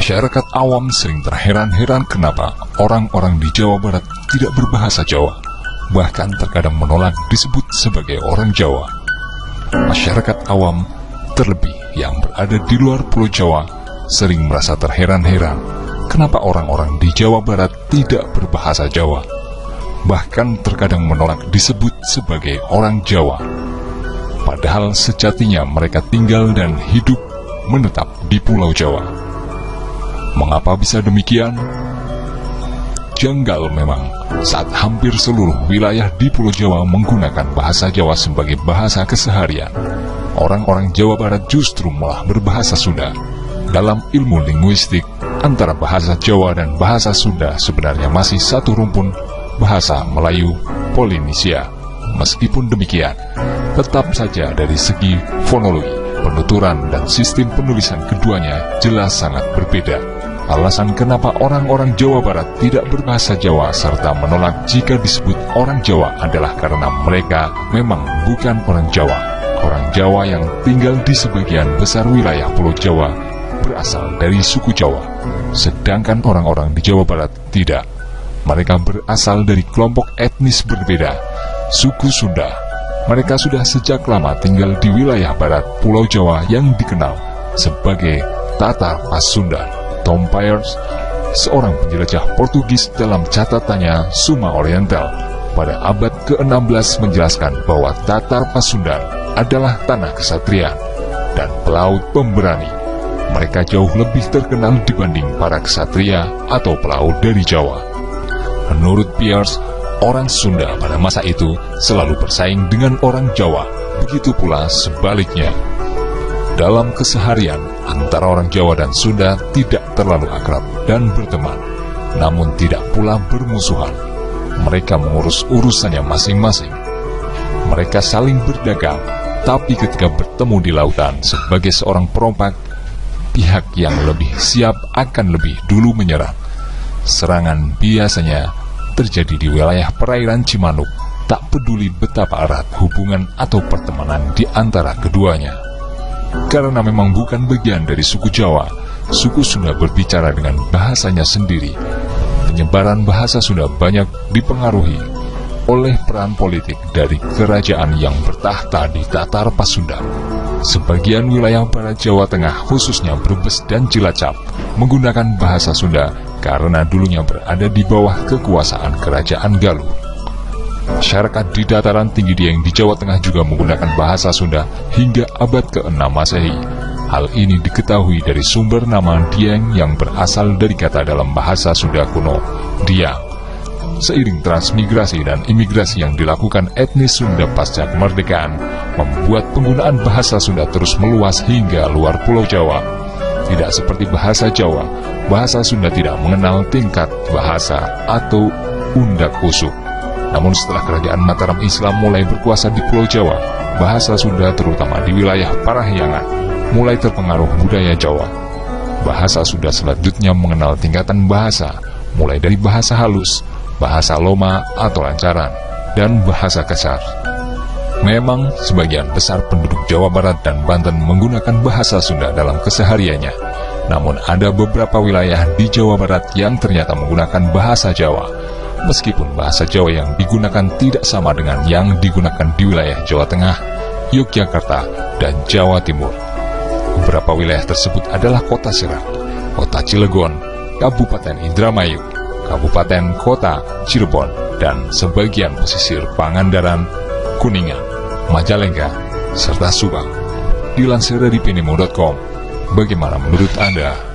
Masyarakat awam sering terheran-heran kenapa orang-orang di Jawa Barat tidak berbahasa Jawa, bahkan terkadang menolak disebut sebagai orang Jawa. Masyarakat awam, terlebih yang berada di luar Pulau Jawa, sering merasa terheran-heran kenapa orang-orang di Jawa Barat tidak berbahasa Jawa, bahkan terkadang menolak disebut sebagai orang Jawa. Padahal sejatinya mereka tinggal dan hidup menetap di Pulau Jawa. Mengapa bisa demikian? Janggal memang saat hampir seluruh wilayah di Pulau Jawa menggunakan bahasa Jawa sebagai bahasa keseharian. Orang-orang Jawa Barat justru malah berbahasa Sunda. Dalam ilmu linguistik, antara bahasa Jawa dan bahasa Sunda sebenarnya masih satu rumpun, bahasa Melayu Polinesia. Meskipun demikian, tetap saja dari segi fonologi, penuturan, dan sistem penulisan keduanya jelas sangat berbeda. Alasan kenapa orang-orang Jawa Barat tidak berbahasa Jawa serta menolak jika disebut orang Jawa adalah karena mereka memang bukan orang Jawa. Orang Jawa yang tinggal di sebagian besar wilayah Pulau Jawa berasal dari suku Jawa, sedangkan orang-orang di Jawa Barat tidak. Mereka berasal dari kelompok etnis berbeda, suku Sunda. Mereka sudah sejak lama tinggal di wilayah barat Pulau Jawa yang dikenal sebagai Tatar Pasundan. Tom Peirce, seorang penjelajah Portugis dalam catatannya Summa Oriental pada abad ke-16 menjelaskan bahwa Tatar Pasundan adalah tanah kesatria dan pelaut pemberani. Mereka jauh lebih terkenal dibanding para kesatria atau pelaut dari Jawa. Menurut Peirce, orang Sunda pada masa itu selalu bersaing dengan orang Jawa, begitu pula sebaliknya. Dalam keseharian, antara orang Jawa dan Sunda tidak terlalu akrab dan berteman, namun tidak pula bermusuhan. Mereka mengurus urusannya masing-masing. Mereka saling berdagang, tapi ketika bertemu di lautan sebagai seorang perompak, pihak yang lebih siap akan lebih dulu menyerang. Serangan biasanya terjadi di wilayah perairan Cimanuk, tak peduli betapa erat hubungan atau pertemanan di antara keduanya. Karena memang bukan bagian dari suku Jawa, suku Sunda berbicara dengan bahasanya sendiri. Penyebaran bahasa Sunda banyak dipengaruhi oleh peran politik dari kerajaan yang bertahta di Tatar Pasundan. Sebagian wilayah barat Jawa Tengah, khususnya Brebes dan Cilacap, menggunakan bahasa Sunda karena dulunya berada di bawah kekuasaan kerajaan Galuh. Masyarakat di dataran tinggi Dieng di Jawa Tengah juga menggunakan bahasa Sunda hingga abad ke-6 Masehi. Hal ini diketahui dari sumber nama Dieng yang berasal dari kata dalam bahasa Sunda kuno, Diang. Seiring transmigrasi dan imigrasi yang dilakukan etnis Sunda pasca kemerdekaan, membuat penggunaan bahasa Sunda terus meluas hingga luar Pulau Jawa. Tidak seperti bahasa Jawa, bahasa Sunda tidak mengenal tingkat bahasa atau undak usuk. Namun setelah kerajaan Mataram Islam mulai berkuasa di Pulau Jawa, bahasa Sunda terutama di wilayah Parahyangan mulai terpengaruh budaya Jawa. Bahasa Sunda selanjutnya mengenal tingkatan bahasa, mulai dari bahasa halus, bahasa loma atau lancaran, dan bahasa kasar. Memang sebagian besar penduduk Jawa Barat dan Banten menggunakan bahasa Sunda dalam kesehariannya. Namun ada beberapa wilayah di Jawa Barat yang ternyata menggunakan bahasa Jawa. Meskipun bahasa Jawa yang digunakan tidak sama dengan yang digunakan di wilayah Jawa Tengah, Yogyakarta, dan Jawa Timur. Beberapa wilayah tersebut adalah Kota Serang, Kota Cilegon, Kabupaten Indramayu, Kabupaten Kota Cirebon, dan sebagian pesisir Pangandaran, Kuningan, Majalengka, serta Subang. Dilansir dari pinimo.com, bagaimana menurut Anda?